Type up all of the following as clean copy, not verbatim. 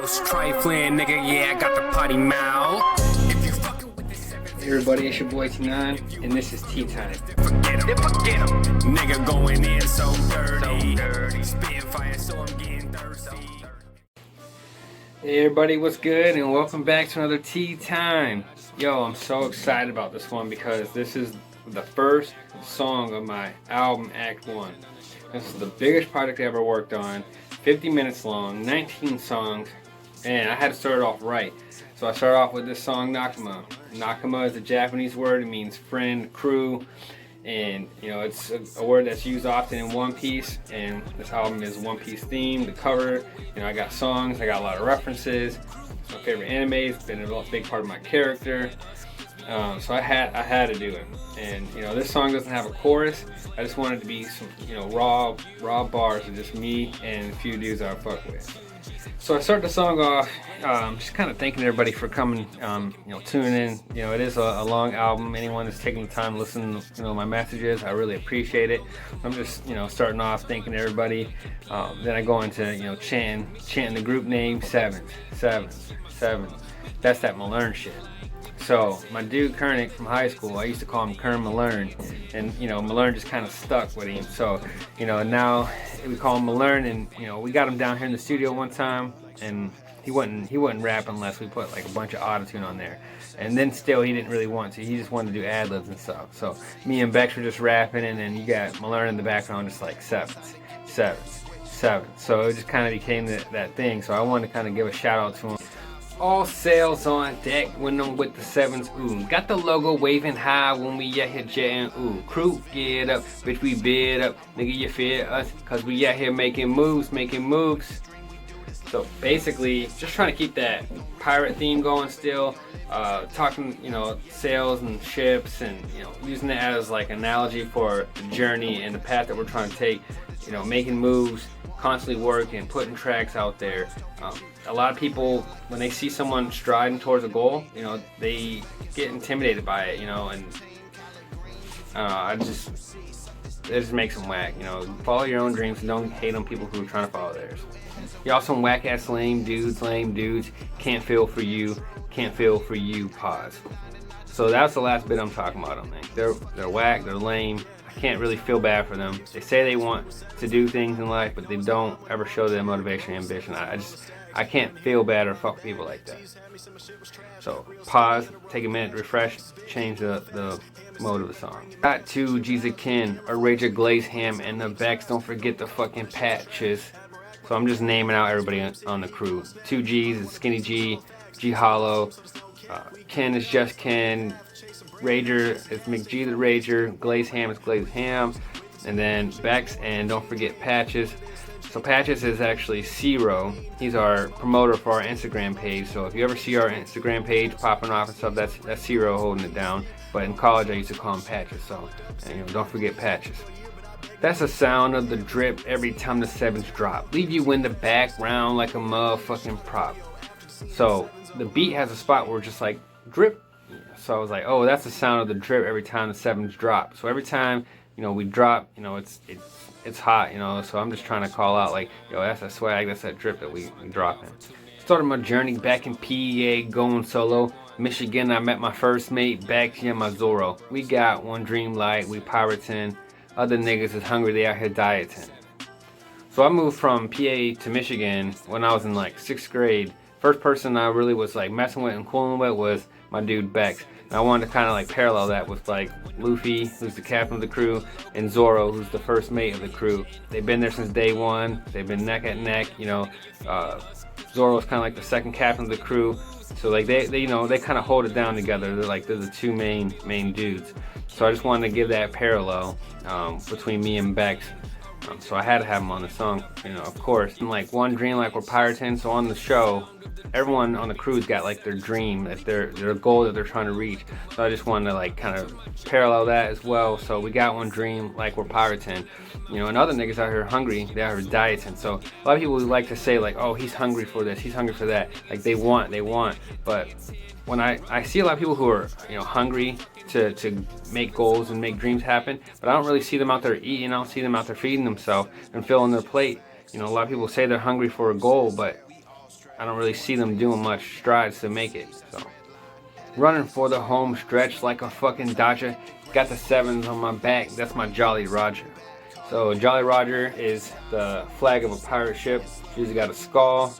Trifling nigga, yeah, I got the potty mouth. Hey everybody, it's your boy T9, and this is Teatime. Forget him. Nigga going in so dirty. Spitting fire, so I'm getting thirsty. Hey everybody, what's good? And welcome back to another Teatime. Yo, I'm so excited about this one because this is the first song of my album, Act 1. This is the biggest project I ever worked on. 50 minutes long, 19 songs, and I had to start it off right. So I started off with this song, Nakama. Nakama is a Japanese word. It means friend, crew, and you know it's a word that's used often in One Piece. And this album is One Piece themed. The cover, you know, I got songs, I got a lot of references. It's my favorite anime. It's been a big part of my character. So I had to do it. And you know, this song doesn't have a chorus. I just wanted to be some, you know, raw bars of just me and a few dudes I fuck with. So I start the song off just kind of thanking everybody for coming, you know, tuning in. You know, it is a long album. Anyone that's taking the time to listen to, you know, my messages, I really appreciate it. I'm just, you know, starting off thanking everybody. Then I go into, you know, chanting the group name, Svns. That's that Malern shit. So my dude Kernick from high school, I used to call him Kern Malern, and you know, Malern just kind of stuck with him. So you know, now we call him Malern, and you know, we got him down here in the studio one time, and he wouldn't rap unless we put like a bunch of autotune on there. And then still he didn't really want to. He just wanted to do ad-libs and stuff. So me and BeX were just rapping, and then you got Malern in the background just like sevens. So it just kind of became that thing. So I wanted to kind of give a shout out to him. All sails on deck when I'm with the sevens, ooh. Got the logo waving high when we out here jetting, ooh. Crew, get up, bitch, we bid up. Nigga, you fear us, cause we out here making moves. So basically, just trying to keep that pirate theme going still. Talking, you know, sails and ships, and you know, using it as like analogy for the journey and the path that we're trying to take. You know, making moves, constantly working, putting tracks out there. A lot of people, when they see someone striding towards a goal, you know, they get intimidated by it, you know, and it just makes them whack, you know. Follow your own dreams and don't hate on people who are trying to follow theirs. Y'all some whack ass lame dudes, can't feel for you, pause. So that's the last bit I'm talking about on that. They're whack, they're lame. I can't really feel bad for them. They say they want to do things in life, but they don't ever show their motivation and ambition. I can't feel bad or fuck people like that. So pause, take a minute to refresh, change the mode of the song. Got 2 G's a kin, a Rager Glaze Ham, and the BeX. Don't forget the fucking patches. So I'm just naming out everybody on the crew. 2 G's is Skinny G, G Hollow, Ken is just Ken, Rager is McG the Rager, Glaze Ham is Glaze Ham, and then BeX, and don't forget Patches. So Patches is actually Zero. He's our promoter for our Instagram page. So if you ever see our Instagram page popping off and stuff, that's Zero holding it down. But in college I used to call him Patches. So you know, don't forget Patches. That's the sound of the drip every time the sevens drop. Leave you in the background like a motherfucking prop. So the beat has a spot where it's just like drip. So I was like, oh, that's the sound of the drip every time the sevens drop. So every time, you know, we drop, you know, it's hot, you know. So I'm just trying to call out like, yo, that's that swag, that's that drip that we dropping. Started my journey back in PEA, going solo. Michigan, I met my first mate, back here in my Zorro. We got one dream light, we pirating. Other niggas is hungry, they out here dieting. So I moved from PA to Michigan when I was in like 6th grade. First person I really was like messing with and cooling with was my dude BeX. And I wanted to kind of like parallel that with like Luffy, who's the captain of the crew, and Zoro, who's the first mate of the crew. They've been there since day one. They've been neck and neck, you know. Zoro's kind of like the second captain of the crew. So like they you know, they kind of hold it down together. They're the 2 main dudes. So I just wanted to give that parallel between me and BeX. So I had to have him on the song, you know, of course. And like one dream, like we're pirating. So on the show, everyone on the crew's got like their dream, like their goal that they're trying to reach. So I just wanted to like kind of parallel that as well. So we got one dream, like we're pirating, you know, and other niggas out here hungry, they out here dieting. So a lot of people like to say like, oh, he's hungry for this, he's hungry for that. Like they want. But when I see a lot of people who are, you know, hungry to make goals and make dreams happen, but I don't really see them out there eating. I don't see them out there feeding themselves and filling their plate. You know, a lot of people say they're hungry for a goal, but I don't really see them doing much strides to make it. So running for the home stretch like a fucking Dodger. Got the 7s on my back. That's my Jolly Roger. So Jolly Roger is the flag of a pirate ship. It's usually got a skull,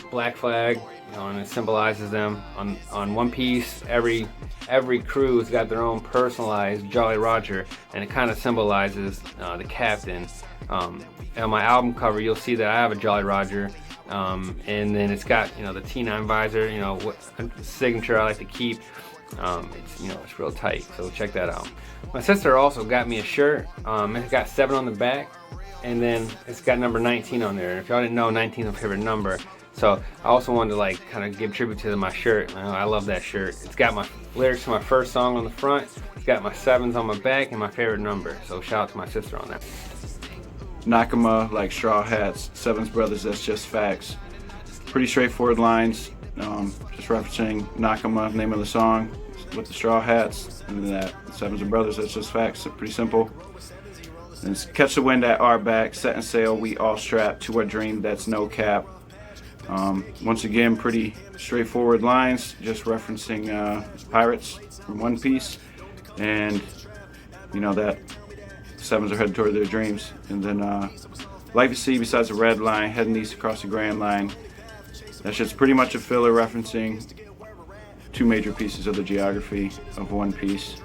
black flag, you know, and it symbolizes them. On One Piece, every crew's got their own personalized Jolly Roger, and it kind of symbolizes the captain. On my album cover, you'll see that I have a Jolly Roger, and then it's got, you know, the T9 visor, you know, what signature I like to keep. It's, you know, it's real tight, so check that out. My sister also got me a shirt. It's got 7 on the back, and then it's got number 19 on there. If y'all didn't know, 19 is my favorite number. So I also wanted to like kind of give tribute to my shirt. I love that shirt. It's got my lyrics to my first song on the front. It's got my 7s on my back and my favorite number. So shout out to my sister on that. Nakama, like straw hats. Svns Brothers, that's just facts. Pretty straightforward lines. Just referencing Nakama, name of the song, with the straw hats, and then that Svns Brothers, that's just facts. Pretty simple. And it's catch the wind at our back, setting sail, we all strapped to our dream that's no cap. Once again, pretty straightforward lines, just referencing pirates from One Piece, and you know that 7s are headed toward their dreams. And then life at sea besides the red line, heading east across the Grand Line. That's just pretty much a filler referencing 2 major pieces of the geography of One Piece.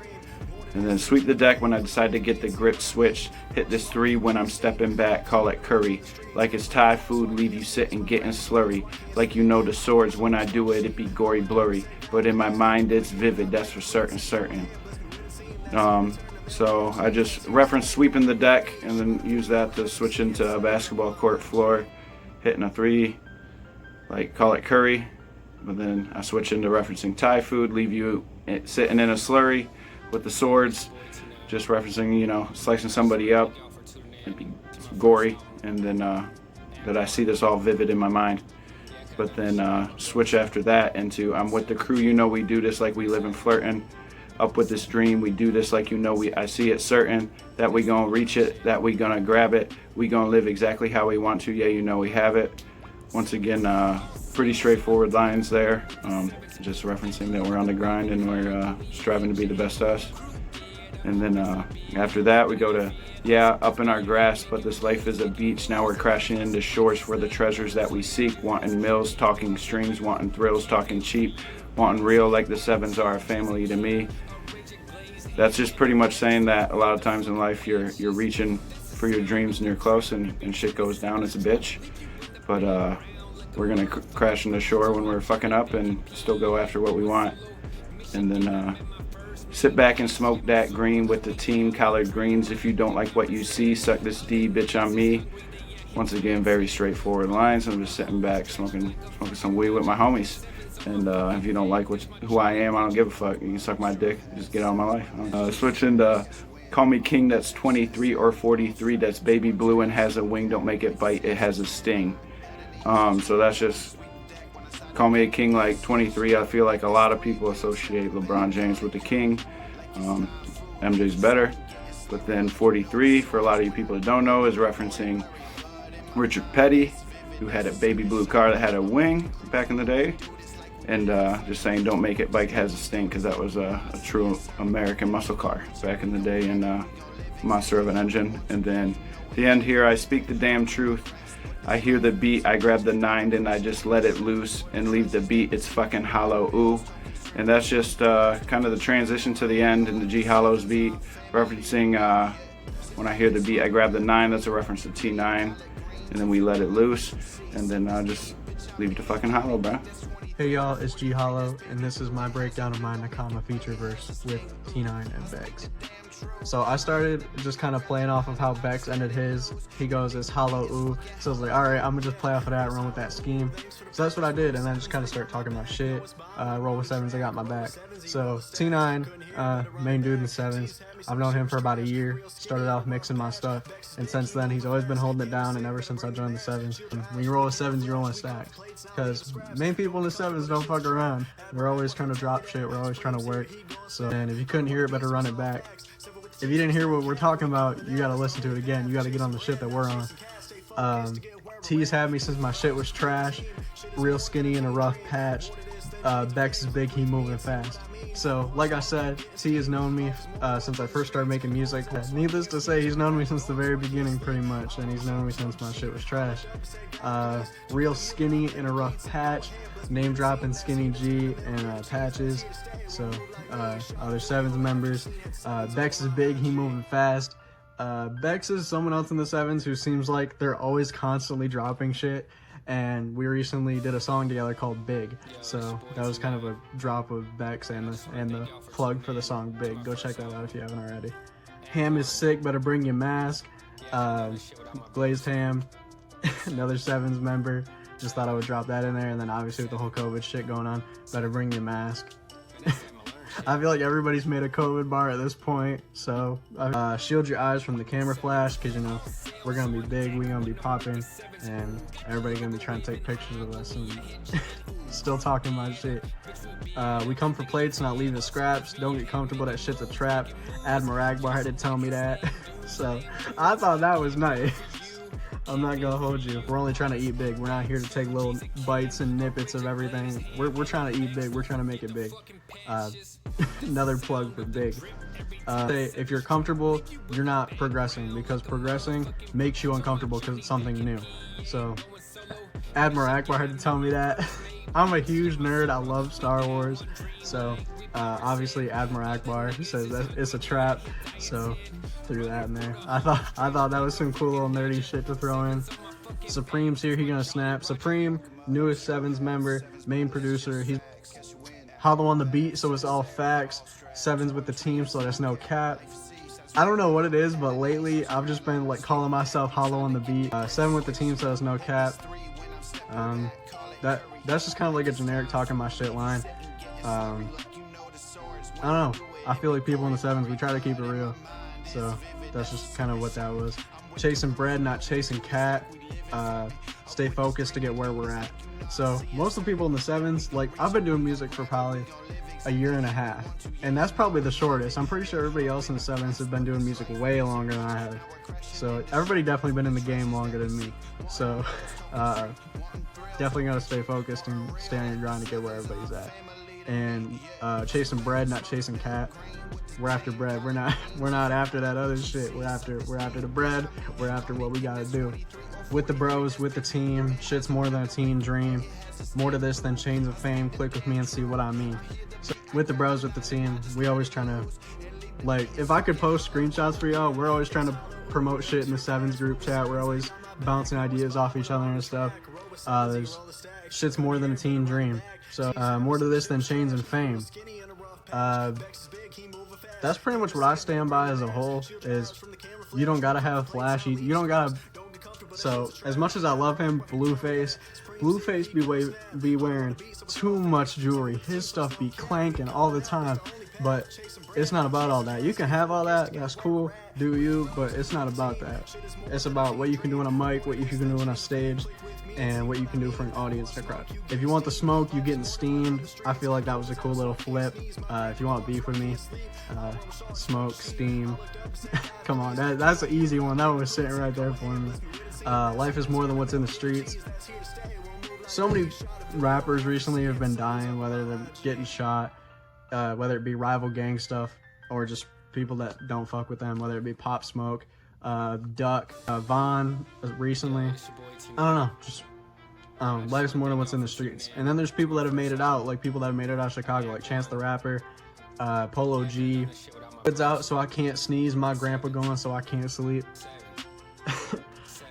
And then sweep the deck when I decide to get the grip switched. Hit this 3 when I'm stepping back, call it curry. Like it's Thai food, leave you sitting getting slurry. Like you know the swords, when I do it, it be gory blurry. But in my mind it's vivid, that's for certain. So I just reference sweeping the deck and then use that to switch into a basketball court floor. Hitting a 3, like call it curry. But then I switch into referencing Thai food, leave you sitting in a slurry with the swords, just referencing, you know, slicing somebody up. It'd be gory, and then that I see this all vivid in my mind. But then switch after that into I'm with the crew, you know we do this like we live in flirting. Up with this dream, we do this like you know I see it certain. That we gonna reach it, that we gonna grab it. We gonna live exactly how we want to, yeah you know we have it. Once again, pretty straightforward lines there. Just referencing that we're on the grind and we're striving to be the best us. And then after that we go to, yeah, up in our grasp, but this life is a beach. Now we're crashing into shores for the treasures that we seek. Wanting mills, talking strings, wanting thrills, talking cheap. Wanting real like the 7s are a family to me. That's just pretty much saying that a lot of times in life you're reaching for your dreams and you're close and shit goes down as a bitch. But we're gonna crash into shore when we're fucking up and still go after what we want. And then sit back and smoke that green with the team, collard greens. If you don't like what you see, suck this D, bitch on me. Once again, very straightforward lines. I'm just sitting back smoking some weed with my homies. And if you don't like who I am, I don't give a fuck. You can suck my dick, just get out of my life. Switching to call me king, that's 23 or 43, that's baby blue and has a wing, don't make it bite, it has a sting. So that's just, call me a king like 23. I feel like a lot of people associate LeBron James with the king. MJ's better. But then 43, for a lot of you people that don't know, is referencing Richard Petty, who had a baby blue car that had a wing back in the day. And just saying don't make it bike has a sting, because that was a true American muscle car back in the day, and monster of an engine. And then at the end here, I speak the damn truth. I hear the beat, I grab the 9 and I just let it loose and leave the beat, it's fucking hollow, ooh. And that's just kind of the transition to the end and the G Hollows beat, referencing when I hear the beat, I grab the 9, that's a reference to T9, and then we let it loose, and then just leave it to fucking hollow, bro. Hey y'all, it's G Hollow, and this is my breakdown of my Nakama feature verse with T9 and BeX. So I started just kind of playing off of how BeX ended his. He goes, it's hollow, ooh. So I was like, alright, I'm gonna just play off of that, run with that scheme. So that's what I did, and then just kind of start talking about shit. Roll with 7s, I got my back. So T9, main dude in the 7s. I've known him for about a year. Started off mixing my stuff, and since then he's always been holding it down, and ever since I joined the 7s. When you roll with 7s, you roll in stacks. Because main people in the 7s don't fuck around. We're always trying to drop shit, we're always trying to work. So, and if you couldn't hear it, better run it back. If you didn't hear what we're talking about, you gotta listen to it again. You gotta get on the shit that we're on. T's had me since my shit was trash. Real skinny in a rough patch. BeX is big, he moving fast. So, like I said, T has known me since I first started making music. Needless to say, he's known me since the very beginning, pretty much, and he's known me since my shit was trash. Real skinny in a rough patch, name dropping Skinny G and Patches. So, other Svns members. BeX is big, he moving fast. BeX is someone else in the Svns who seems like they're always constantly dropping shit. And we recently did a song together called Big, so that was kind of a drop of BeX and the plug for the song Big. Go check that out if you haven't already. Ham is sick, better bring your mask. Glazed Ham, another Svns member. Just thought I would drop that in there, and then obviously with the whole COVID shit going on, better bring your mask. I feel like everybody's made a COVID bar at this point, so shield your eyes from the camera flash, because you know we're gonna be big, we're gonna be popping, and everybody's gonna be trying to take pictures of us and still talking my shit. We come for plates, not leaving scraps. Don't get comfortable, that shit's a trap. Admiral Akbar had to tell me that, so I thought that was nice. I'm not gonna hold you. We're only trying to eat big. We're not here to take little bites and nippets of everything. We're trying to eat big. We're trying to make it big. Another plug for Big. If you're comfortable, you're not progressing, because progressing makes you uncomfortable because it's something new. So, Admiral Akbar had to tell me that. I'm a huge nerd. I love Star Wars. So, obviously Admiral Akbar says that it's a trap. So, threw that in there. I thought that was some cool little nerdy shit to throw in. Supreme's here. He gonna snap. Supreme, newest Svns member, main producer. He's hollow on the beat, so it's all facts. Svns with the team, so there's no cap. I don't know what it is, but lately I've just been like calling myself hollow on the beat. 7 with the team, so there's no cap. That's just kind of like a generic talking my shit line. I don't know. I feel like people in the Svns, we try to keep it real. So that's just kind of what that was. Chasing bread, not chasing cat. Stay focused to get where we're at. So most of the people in the Svns, like I've been doing music for probably a year and a half, and that's probably the shortest. I'm pretty sure everybody else in the Svns has been doing music way longer than I have. So everybody definitely been in the game longer than me. So definitely gotta stay focused and stay on your grind to get where everybody's at. And chasing bread, not chasing cat. We're after bread. We're not after that other shit. We're after the bread. We're after what we gotta do. With the bros, with the team, shit's more than a teen dream. More to this than chains of fame. Click with me and see what I mean. So with the bros, with the team, we always trying to, like, if I could post screenshots for y'all, we're always trying to promote shit in the Svns group chat. We're always bouncing ideas off each other and stuff. There's shit's more than a teen dream. So more to this than chains and fame. That's pretty much what I stand by as a whole, is you don't gotta have flashy, you don't gotta. So as much as I love him, Blueface be wearing too much jewelry. His stuff be clanking all the time, but it's not about all that. You can have all that, that's cool, do you, but it's not about that. It's about what you can do on a mic, what you can do on a stage, and what you can do for an audience to crowd. If you want the smoke, you getting steamed. I feel like that was a cool little flip. If you want beef with me, smoke, steam. Come on, that's an easy one. That was sitting right there for me. Life is more than what's in the streets. So many rappers recently have been dying, whether they're getting shot, whether it be rival gang stuff, or just people that don't fuck with them, whether it be Pop Smoke, Duck, Vaughn recently. I don't know, just life's more than what's in the streets. And then there's people that have made it out, like people that have made it out of Chicago, like Chance the Rapper, Polo G. It's out so I can't sneeze, my grandpa going so I can't sleep.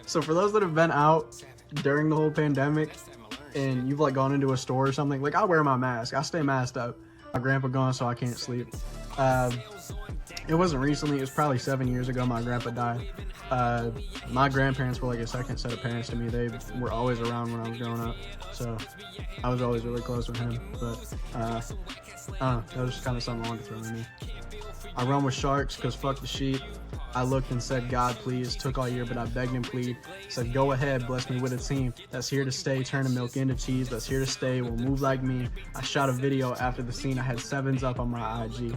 So for those that have been out during the whole pandemic and you've like gone into a store or something, like I wear my mask, I stay masked up. My grandpa gone so I can't sleep. It wasn't recently, it was probably 7 years ago my grandpa died. My grandparents were like a second set of parents to me. They were always around when I was growing up, so I was always really close with him. But I don't know, that was just kind of something I wanted to throw in me. I run with sharks because fuck the sheep. I looked and said, God, please. Took all year, but I begged and plead. Said, go ahead, bless me with a team that's here to stay, turning milk into cheese, that's here to stay, will move like me. I shot a video after the scene. I had 7s up on my IG.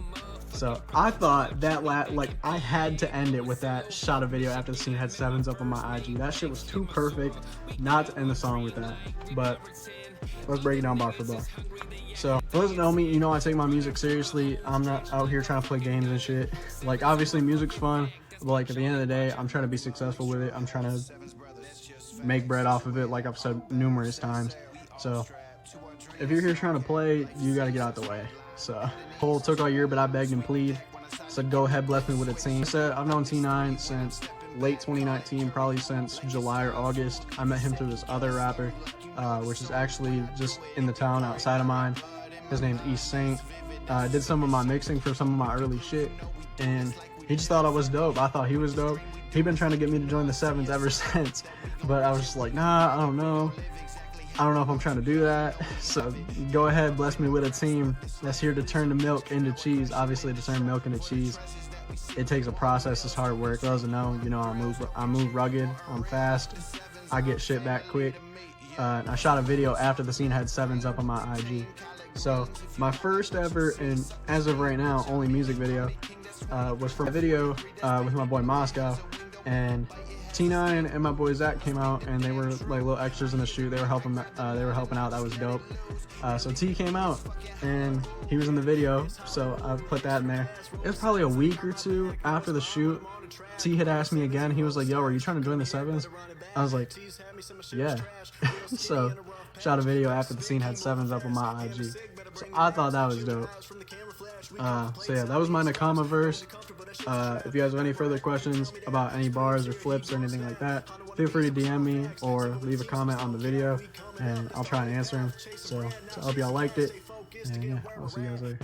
So I thought that like I had to end it with that shot of video after the scene had 7s up on my IG. That shit was too perfect not to end the song with that. But let's break it down bar for bar. So for those that know me, you know I take my music seriously. I'm not out here trying to play games and shit. Like obviously music's fun, but like at the end of the day, I'm trying to be successful with it. I'm trying to make bread off of it, like I've said numerous times. So if you're here trying to play, you gotta get out the way. So Cole took all year, but I begged and plead. Said go ahead, bless me with a team. Said I've known T9 since late 2019, probably since July or August. I met him through this other rapper, which is actually just in the town outside of mine. His name's East Saint. Did some of my mixing for some of my early shit, and he just thought I was dope. I thought he was dope. He'd been trying to get me to join the Svns ever since, but I was just like, nah, I don't know. I don't know if I'm trying to do that. So go ahead, bless me with a team that's here to turn the milk into cheese. Obviously, to turn milk into cheese, it takes a process. It's hard work. Those that know, you know, I move rugged. I'm fast. I get shit back quick. I shot a video after the scene had 7s up on my IG. So my first ever, and as of right now, only music video was for a video with my boy Moscow, and T9 and my boy Zach came out, and they were like little extras in the shoot. They were helping out. That was dope. So T came out and he was in the video, so I put that in there. It was probably a week or two after the shoot. T had asked me again. He was like, yo, are you trying to join the Svns? I was like, yeah. So shot a video after the scene had 7s up on my IG. So I thought that was dope. So yeah, that was my Nakama verse. If you guys have any further questions about any bars or flips or anything like that, feel free to DM me or leave a comment on the video, and I'll try and answer them. So I hope y'all liked it, and yeah, I'll see you guys later.